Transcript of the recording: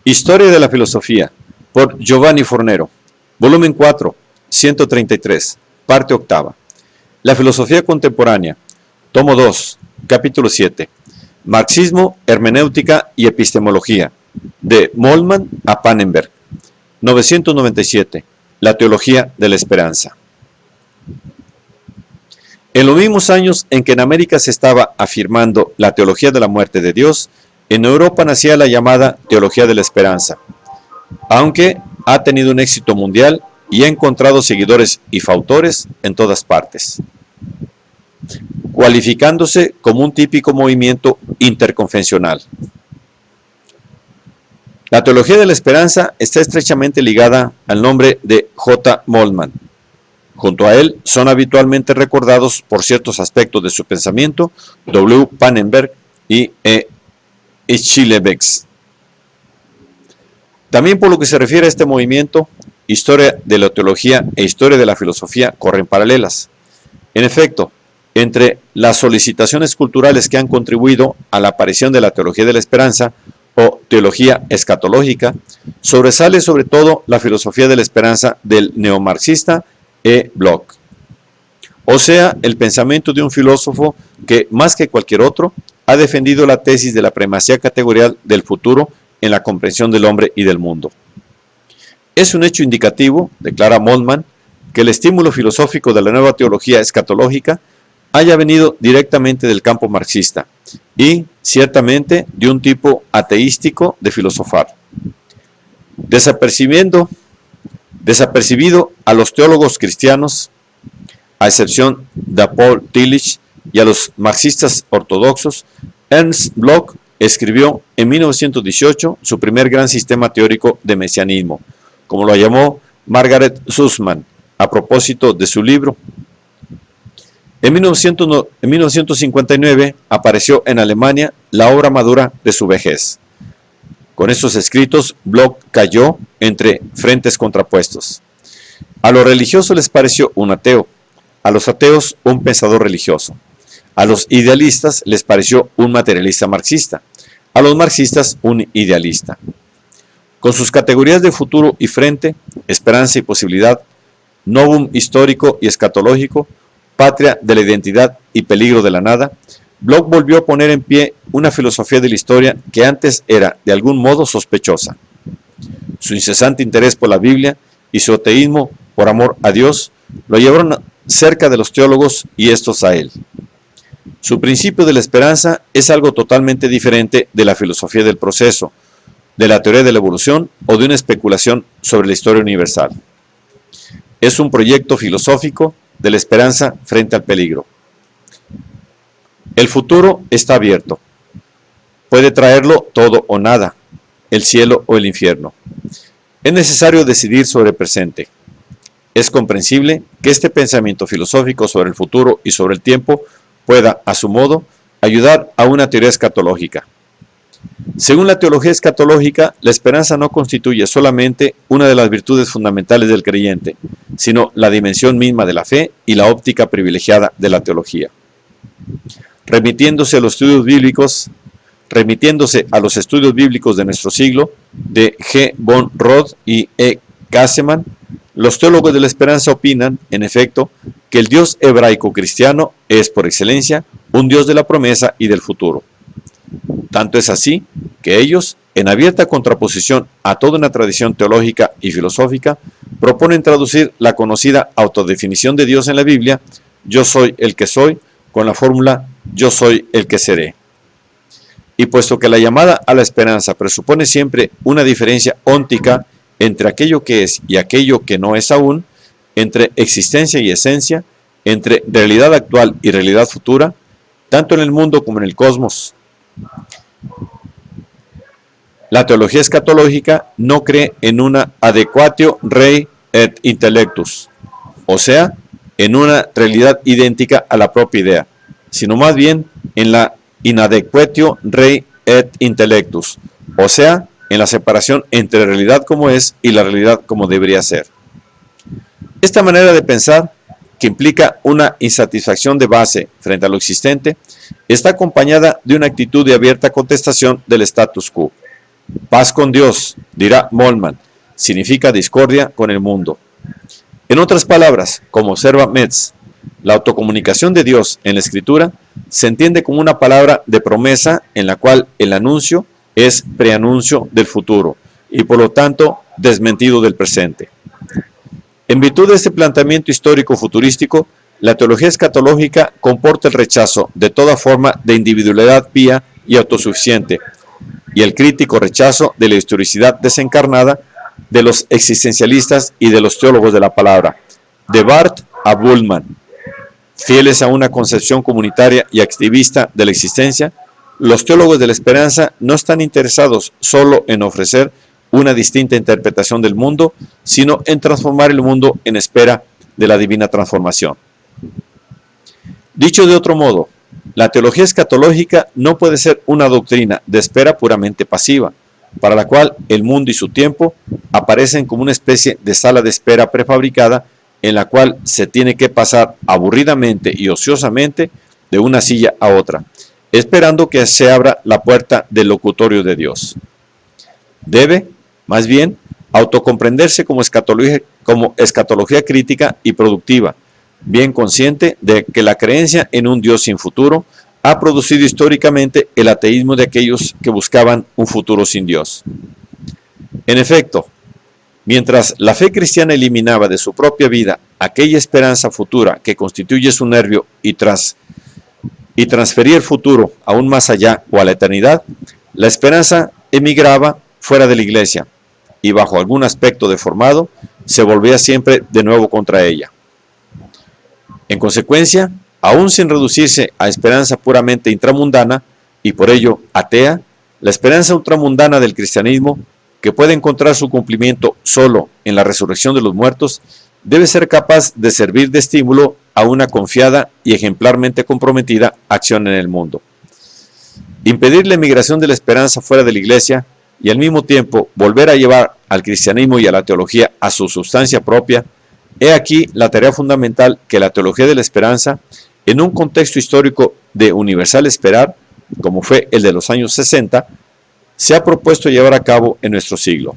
Historia de la filosofía, por Giovanni Fornero, volumen 4, 133, parte octava. La filosofía contemporánea, tomo 2, capítulo 7. Marxismo, hermenéutica y epistemología, de Moltmann a Pannenberg. 997. La teología de la esperanza. En los mismos años en que en América se estaba afirmando la teología de la muerte de Dios, en Europa nacía la llamada teología de la esperanza, aunque ha tenido un éxito mundial y ha encontrado seguidores y fautores en todas partes, cualificándose como un típico movimiento interconfesional. La teología de la esperanza está estrechamente ligada al nombre de J. Moltmann. Junto a él son habitualmente recordados por ciertos aspectos de su pensamiento W. Pannenberg y E. Schillebeeckx. También por lo que se refiere a este movimiento, historia de la teología e historia de la filosofía corren paralelas. En efecto, entre las solicitaciones culturales que han contribuido a la aparición de la teología de la esperanza o teología escatológica, sobresale sobre todo la filosofía de la esperanza del neomarxista E. Bloch, o sea, el pensamiento de un filósofo que, más que cualquier otro, ha defendido la tesis de la primacía categorial del futuro en la comprensión del hombre y del mundo. Es un hecho indicativo, declara Moltmann, que el estímulo filosófico de la nueva teología escatológica haya venido directamente del campo marxista y, ciertamente, de un tipo ateístico de filosofar. Desapercibido a los teólogos cristianos, a excepción de Paul Tillich y a los marxistas ortodoxos, Ernst Bloch escribió en 1918 su primer gran sistema teórico de mesianismo, como lo llamó Margaret Sussman, a propósito de su libro. En 1959 apareció en Alemania la obra madura de su vejez. Con estos escritos, Bloch cayó entre frentes contrapuestos. A los religiosos les pareció un ateo, a los ateos un pensador religioso. A los idealistas les pareció un materialista marxista, a los marxistas un idealista. Con sus categorías de futuro y frente, esperanza y posibilidad, novum histórico y escatológico, patria de la identidad y peligro de la nada, Bloch volvió a poner en pie una filosofía de la historia que antes era de algún modo sospechosa. Su incesante interés por la Biblia y su ateísmo por amor a Dios lo llevaron cerca de los teólogos y estos a él. Su principio de la esperanza es algo totalmente diferente de la filosofía del proceso, de la teoría de la evolución o de una especulación sobre la historia universal. Es un proyecto filosófico de la esperanza frente al peligro. El futuro está abierto. Puede traerlo todo o nada, el cielo o el infierno. Es necesario decidir sobre el presente. Es comprensible que este pensamiento filosófico sobre el futuro y sobre el tiempo pueda, a su modo, ayudar a una teoría escatológica. Según la teología escatológica, la esperanza no constituye solamente una de las virtudes fundamentales del creyente, sino la dimensión misma de la fe y la óptica privilegiada de la teología. Remitiéndose a los estudios bíblicos de nuestro siglo, de G. von Roth y E. Käsemann, los teólogos de la esperanza opinan, en efecto, que el Dios hebraico cristiano es, por excelencia, un Dios de la promesa y del futuro. Tanto es así que ellos, en abierta contraposición a toda una tradición teológica y filosófica, proponen traducir la conocida autodefinición de Dios en la Biblia, yo soy el que soy, con la fórmula yo soy el que seré. Y puesto que la llamada a la esperanza presupone siempre una diferencia óntica entre aquello que es y aquello que no es aún, entre existencia y esencia, entre realidad actual y realidad futura, tanto en el mundo como en el cosmos. La teología escatológica no cree en una adequatio rei et intellectus, o sea, en una realidad idéntica a la propia idea, sino más bien en la inadequatio rei et intellectus, o sea, en la separación entre la realidad como es y la realidad como debería ser. Esta manera de pensar, que implica una insatisfacción de base frente a lo existente, está acompañada de una actitud de abierta contestación del status quo. Paz con Dios, dirá Moltmann, significa discordia con el mundo. En otras palabras, como observa Metz, la autocomunicación de Dios en la Escritura se entiende como una palabra de promesa en la cual el anuncio es preanuncio del futuro y por lo tanto desmentido del presente. En virtud de este planteamiento histórico futurístico, la teología escatológica comporta el rechazo de toda forma de individualidad pía y autosuficiente, y el crítico rechazo de la historicidad desencarnada de los existencialistas y de los teólogos de la palabra, de Barth a Bultmann. Fieles a una concepción comunitaria y activista de la existencia, los teólogos de la esperanza no están interesados solo en ofrecer una distinta interpretación del mundo, sino en transformar el mundo en espera de la divina transformación. Dicho de otro modo, la teología escatológica no puede ser una doctrina de espera puramente pasiva, para la cual el mundo y su tiempo aparecen como una especie de sala de espera prefabricada en la cual se tiene que pasar aburridamente y ociosamente de una silla a otra, esperando que se abra la puerta del locutorio de Dios. Debe, más bien, autocomprenderse como escatología crítica y productiva, bien consciente de que la creencia en un Dios sin futuro ha producido históricamente el ateísmo de aquellos que buscaban un futuro sin Dios. En efecto, mientras la fe cristiana eliminaba de su propia vida aquella esperanza futura que constituye su nervio y transfería el futuro aún más allá o a la eternidad, la esperanza emigraba fuera de la iglesia y bajo algún aspecto deformado se volvía siempre de nuevo contra ella. En consecuencia, aún sin reducirse a esperanza puramente intramundana y por ello atea, la esperanza ultramundana del cristianismo, que puede encontrar su cumplimiento solo en la resurrección de los muertos, debe ser capaz de servir de estímulo a una confiada y ejemplarmente comprometida acción en el mundo. Impedir la emigración de la esperanza fuera de la iglesia y al mismo tiempo volver a llevar al cristianismo y a la teología a su sustancia propia, he aquí la tarea fundamental que la teología de la esperanza, en un contexto histórico de universal esperar, como fue el de los años 60, se ha propuesto llevar a cabo en nuestro siglo.